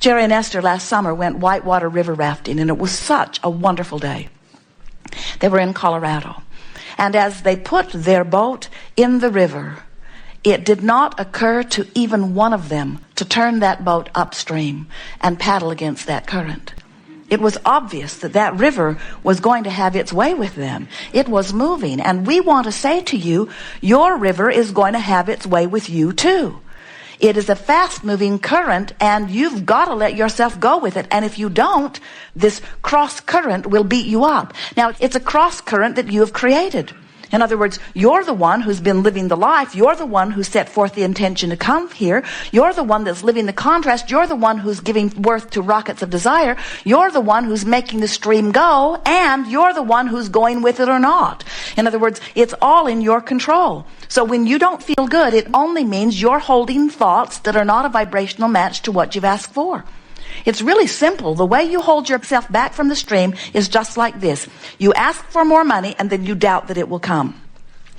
Jerry and Esther last summer went whitewater river rafting, and it was such a wonderful day. They were in Colorado. And as they put their boat in the river, it did not occur to even one of them to turn that boat upstream and paddle against that current. It was obvious that that river was going to have its way with them. It was moving. And we want to say to you, your river is going to have its way with you too. It is a fast-moving current, and you've got to let yourself go with it. And if you don't, this cross current will beat you up. Now, it's a cross current that you have created. In other words, you're the one who's been living the life. You're the one who set forth the intention to come here. You're the one that's living the contrast. You're the one who's giving birth to rockets of desire. You're the one who's making the stream go, and you're the one who's going with it or not. In other words, it's all in your control. So when you don't feel good, it only means you're holding thoughts that are not a vibrational match to what you've asked for. It's really simple. The way you hold yourself back from the stream is just like this. You ask for more money, and then you doubt that it will come.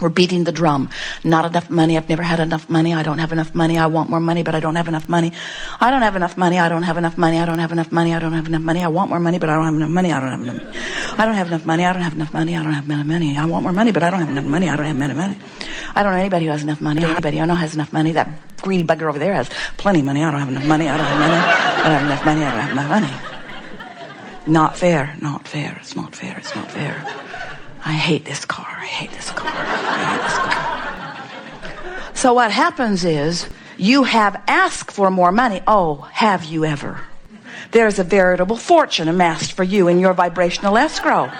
We're beating the drum. Not enough money. I've never had enough money. I don't have enough money. I want more money, but I don't have enough money. I don't have enough money. I don't have enough money. I don't have enough money. I don't have enough money. I want more money, but I don't have enough money. I don't have enough money. I don't have enough money. I don't have enough money. I don't have enough money. I want more money, but I don't have enough money. I don't have enough money. I don't know anybody who has enough money. Anybody I know has enough money. That greedy bugger over there has plenty of money. I don't have enough money. I don't have money. I don't have enough money. I don't have enough money. Not fair. Not fair. It's not fair. It's not fair. I hate this car. I hate this car. I hate this car. So what happens is you have asked for more money. Oh, have you ever? There's a veritable fortune amassed for you in your vibrational escrow.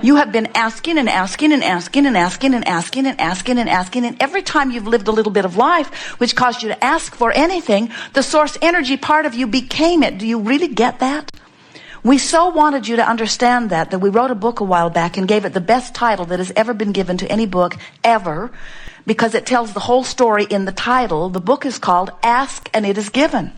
You have been asking and asking and asking and asking and asking and asking and asking, and every time you've lived a little bit of life which caused you to ask for anything, the source energy part of you became it. Do you really get that? We so wanted you to understand that we wrote a book a while back and gave it the best title that has ever been given to any book ever, because it tells the whole story in the title. The book is called Ask and It Is Given.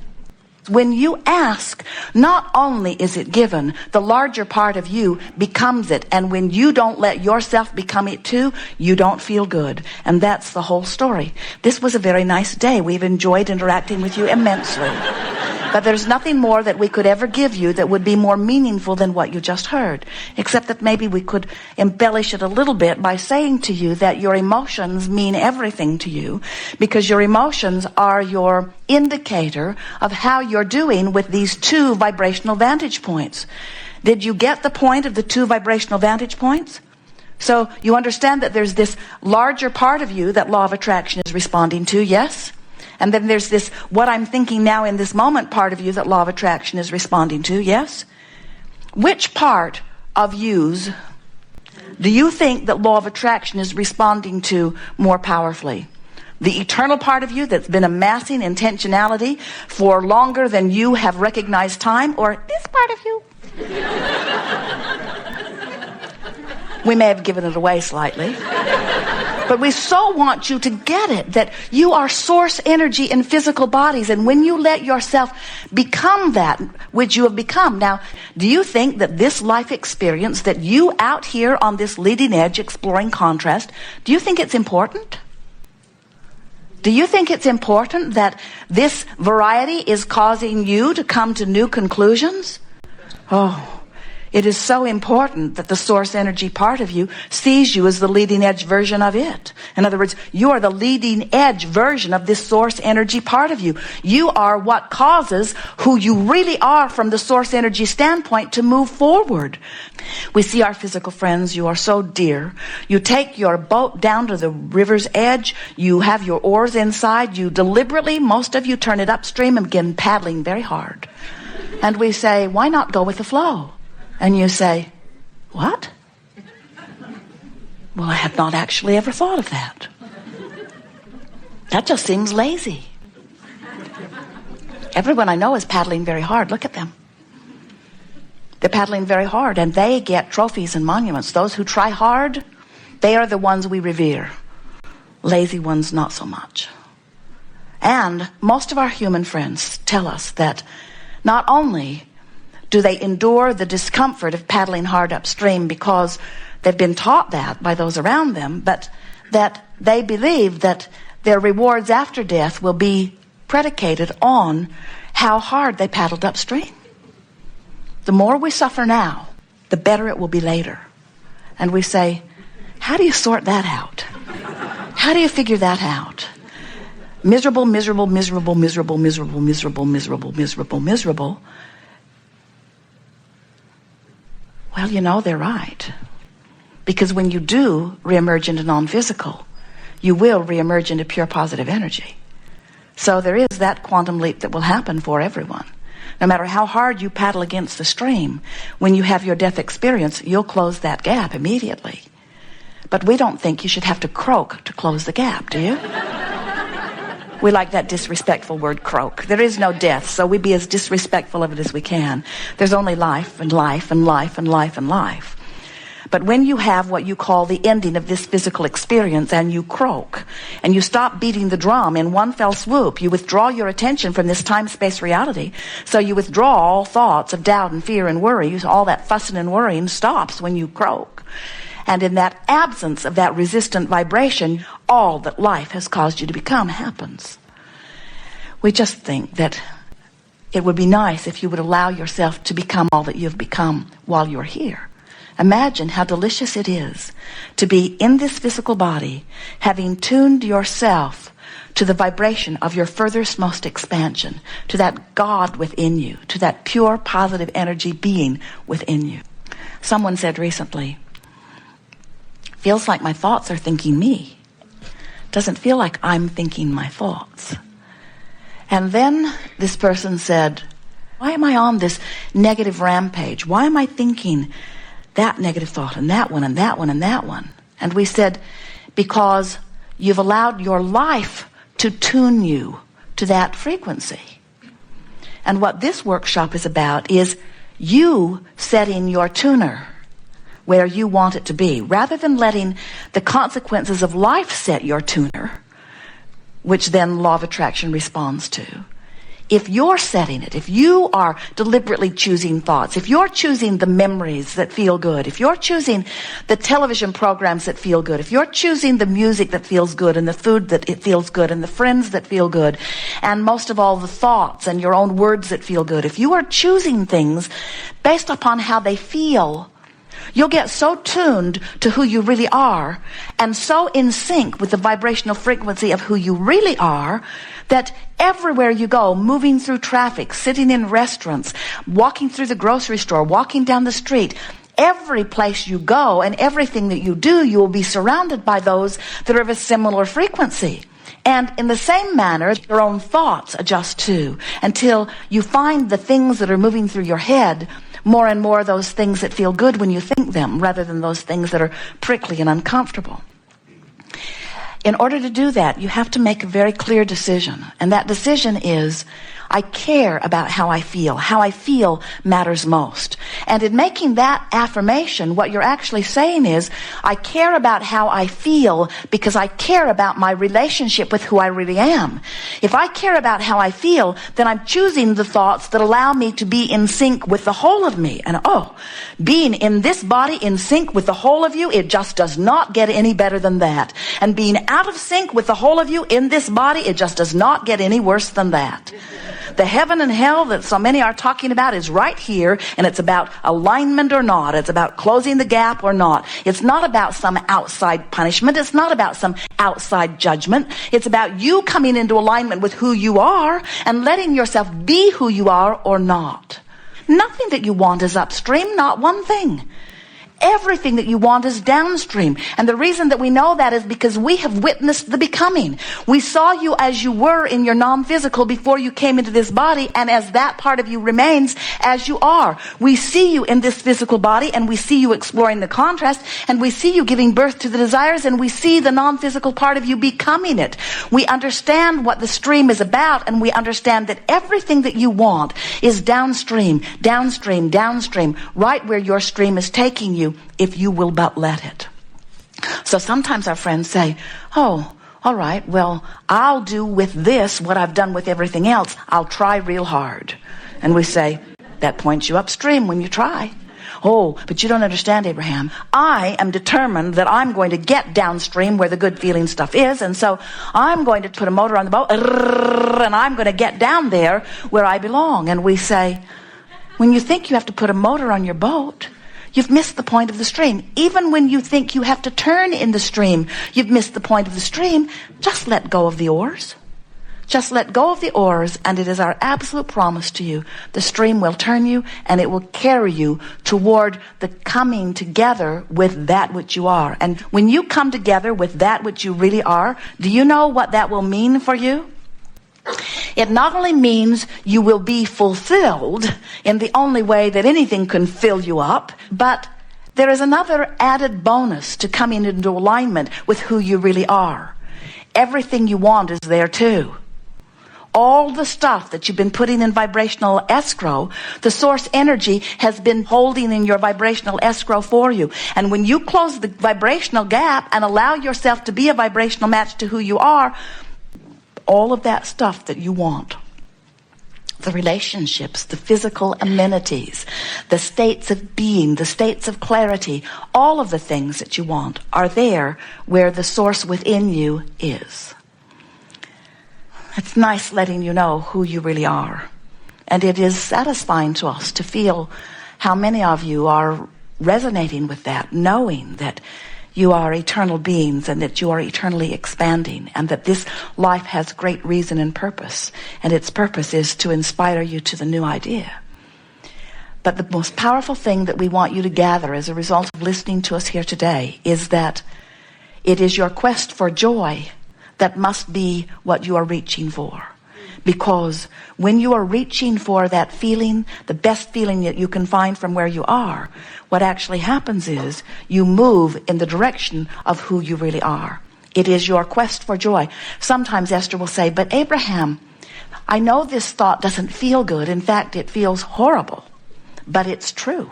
When you ask, not only is it given, the larger part of you becomes it. And when you don't let yourself become it too, you don't feel good. And that's the whole story. This was a very nice day. We've enjoyed interacting with you immensely. But there's nothing more that we could ever give you that would be more meaningful than what you just heard. Except that maybe we could embellish it a little bit by saying to you that your emotions mean everything to you, because your emotions are your indicator of how you're doing with these two vibrational vantage points. Did you get the point of the two vibrational vantage points? So you understand that there's this larger part of you that law of attraction is responding to, yes? And then there's this what I'm thinking now in this moment part of you that law of attraction is responding to, yes? Which part of yous do you think that law of attraction is responding to more powerfully? The eternal part of you that's been amassing intentionality for longer than you have recognized time, or this part of you? We may have given it away slightly. But we so want you to get it, that you are source energy in physical bodies. And when you let yourself become that which you have become. Now, do you think that this life experience, that you out here on this leading edge exploring contrast, do you think it's important? Do you think it's important that this variety is causing you to come to new conclusions? Oh, it is so important that the source energy part of you sees you as the leading edge version of it. In other words, you are the leading edge version of this source energy part of you. You are what causes who you really are from the source energy standpoint to move forward. We see our physical friends. You are so dear. You take your boat down to the river's edge. You have your oars inside. You deliberately, most of you, turn it upstream and begin paddling very hard. And we say, why not go with the flow? And you say, what? Well, I had not actually ever thought of that. That just seems lazy. Everyone I know is paddling very hard. Look at them. They're paddling very hard, and they get trophies and monuments. Those who try hard, they are the ones we revere. Lazy ones, not so much. And most of our human friends tell us that not only do they endure the discomfort of paddling hard upstream because they've been taught that by those around them, but that they believe that their rewards after death will be predicated on how hard they paddled upstream. The more we suffer now, the better it will be later. And we say, how do you sort that out? How do you figure that out? Miserable, miserable, miserable, miserable, miserable, miserable, miserable, miserable, miserable. Well, you know, they're right. Because when you do reemerge into non-physical, you will reemerge into pure positive energy. So there is that quantum leap that will happen for everyone. No matter how hard you paddle against the stream, when you have your death experience, you'll close that gap immediately. But we don't think you should have to croak to close the gap, do you? We like that disrespectful word, croak. There is no death, so we be as disrespectful of it as we can. There's only life and life and life and life and life. But when you have what you call the ending of this physical experience and you croak and you stop beating the drum in one fell swoop, you withdraw your attention from this time-space reality. So you withdraw all thoughts of doubt and fear and worry. All that fussing and worrying stops when you croak. And in that absence of that resistant vibration, all that life has caused you to become happens. We just think that it would be nice if you would allow yourself to become all that you've become while you're here. Imagine how delicious it is to be in this physical body, having tuned yourself to the vibration of your furthest most expansion, to that God within you, to that pure positive energy being within you. Someone said recently, feels like my thoughts are thinking me. Doesn't feel like I'm thinking my thoughts. And then this person said, why am I on this negative rampage? Why am I thinking that negative thought and that one and that one and that one? And we said, because you've allowed your life to tune you to that frequency. And what this workshop is about is you setting your tuner where you want it to be, rather than letting the consequences of life set your tuner, which then law of attraction responds to. If you're setting it, if you are deliberately choosing thoughts, if you're choosing the memories that feel good, if you're choosing the television programs that feel good, if you're choosing the music that feels good and the food that it feels good and the friends that feel good, and most of all the thoughts and your own words that feel good, if you are choosing things based upon how they feel, you'll get so tuned to who you really are and so in sync with the vibrational frequency of who you really are that everywhere you go, moving through traffic, sitting in restaurants, walking through the grocery store, walking down the street, every place you go and everything that you do, you will be surrounded by those that are of a similar frequency. And in the same manner, your own thoughts adjust too, until you find the things that are moving through your head more and more those things that feel good when you think them, rather than those things that are prickly and uncomfortable. In order to do that, you have to make a very clear decision. And that decision is, I care about how I feel. How I feel matters most. And in making that affirmation, what you're actually saying is, I care about how I feel because I care about my relationship with who I really am. If I care about how I feel, then I'm choosing the thoughts that allow me to be in sync with the whole of me. And being in this body in sync with the whole of you, it just does not get any better than that. And being out of sync with the whole of you in this body, it just does not get any worse than that. The heaven and hell that so many are talking about is right here, and it's about alignment or not. It's about closing the gap or not. It's not about some outside punishment. It's not about some outside judgment. It's about you coming into alignment with who you are and letting yourself be who you are or not. Nothing that you want is upstream, not one thing. Everything that you want is downstream. And the reason that we know that is because we have witnessed the becoming. We saw you as you were in your non-physical before you came into this body, and as that part of you remains as you are. We see you in this physical body, and we see you exploring the contrast, and we see you giving birth to the desires, and we see the non-physical part of you becoming it. We understand what the stream is about, and we understand that everything that you want is downstream, downstream, downstream, right where your stream is taking you, if you will but let it. So sometimes our friends say, all right, well, I'll do with this what I've done with everything else. I'll try real hard. And we say, that points you upstream when you try. Oh, but you don't understand, Abraham. I am determined that I'm going to get downstream where the good feeling stuff is, and so I'm going to put a motor on the boat, and I'm going to get down there where I belong. And we say, when you think you have to put a motor on your boat, you've missed the point of the stream. Even when you think you have to turn in the stream, you've missed the point of the stream. Just let go of the oars. Just let go of the oars, and it is our absolute promise to you. The stream will turn you, and it will carry you toward the coming together with that which you are. And when you come together with that which you really are, do you know what that will mean for you? It not only means you will be fulfilled in the only way that anything can fill you up, but there is another added bonus to coming into alignment with who you really are. Everything you want is there too. All the stuff that you've been putting in vibrational escrow, the source energy has been holding in your vibrational escrow for you. And when you close the vibrational gap and allow yourself to be a vibrational match to who you are, all of that stuff that you want, the relationships, the physical amenities, the states of being, the states of clarity, all of the things that you want are there where the source within you is. It's nice letting you know who you really are. And it is satisfying to us to feel how many of you are resonating with that, knowing that you are eternal beings and that you are eternally expanding, and that this life has great reason and purpose, and its purpose is to inspire you to the new idea. But the most powerful thing that we want you to gather as a result of listening to us here today is that it is your quest for joy that must be what you are reaching for. Because when you are reaching for that feeling, the best feeling that you can find from where you are, what actually happens is you move in the direction of who you really are. It is your quest for joy. Sometimes Esther will say, but Abraham, I know this thought doesn't feel good. In fact, it feels horrible, but it's true.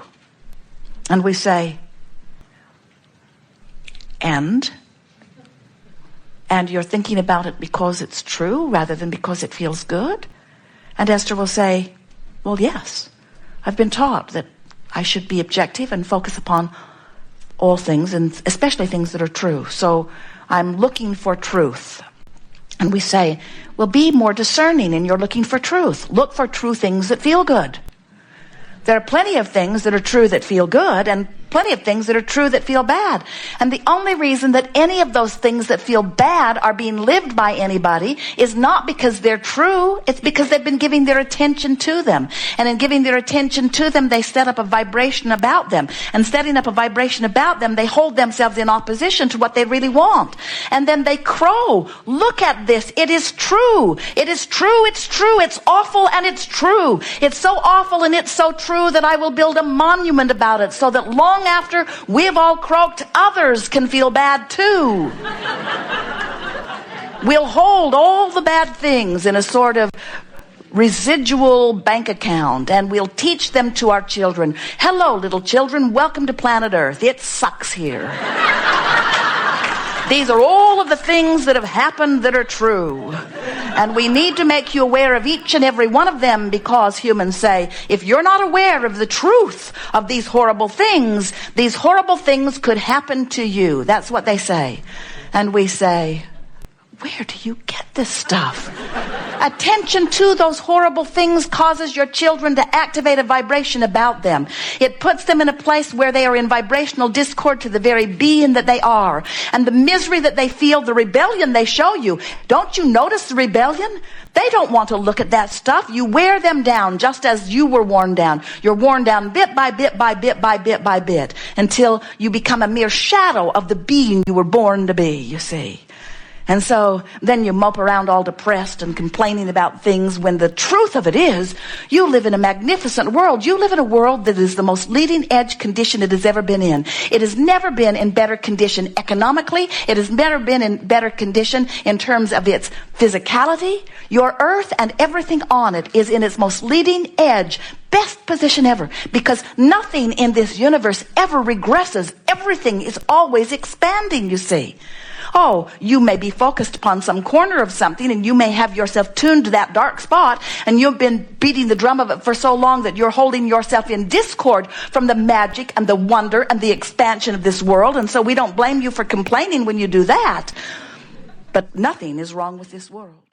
And we say, and you're thinking about it because it's true rather than because it feels good? And Esther will say, well, yes, I've been taught that I should be objective and focus upon all things, and especially things that are true. So I'm looking for truth. And we say, well, be more discerning in your looking for truth. Look for true things that feel good. There are plenty of things that are true that feel good, and plenty of things that are true that feel bad. And the only reason that any of those things that feel bad are being lived by anybody is not because they're true. It's because they've been giving their attention to them. And in giving their attention to them, they set up a vibration about them. And setting up a vibration about them, they hold themselves in opposition to what they really want. And then they crow. Look at this. It is true. It is true. It's true. It's awful and it's true. It's so awful and it's so true that I will build a monument about it so that long after we've all croaked, others can feel bad too. We'll hold all the bad things in a sort of residual bank account, and we'll teach them to our children. Hello, little children, welcome to planet Earth. It sucks here. These are all of the things that have happened that are true. And we need to make you aware of each and every one of them, because humans say, if you're not aware of the truth of these horrible things could happen to you. That's what they say. And we say, where do you get this stuff? Attention to those horrible things causes your children to activate a vibration about them. It puts them in a place where they are in vibrational discord to the very being that they are. And the misery that they feel, the rebellion they show you. Don't you notice the rebellion? They don't want to look at that stuff. You wear them down just as you were worn down. You're worn down bit by bit by bit by bit by bit until you become a mere shadow of the being you were born to be, you see. And so then you mope around all depressed and complaining about things when the truth of it is you live in a magnificent world. You live in a world that is the most leading edge condition it has ever been in. It has never been in better condition economically. It has never been in better condition in terms of its physicality. Your earth and everything on it is in its most leading edge, best position ever, because nothing in this universe ever regresses. Everything is always expanding, you see. Oh, you may be focused upon some corner of something, and you may have yourself tuned to that dark spot, and you've been beating the drum of it for so long that you're holding yourself in discord from the magic and the wonder and the expansion of this world. And so we don't blame you for complaining when you do that. But nothing is wrong with this world.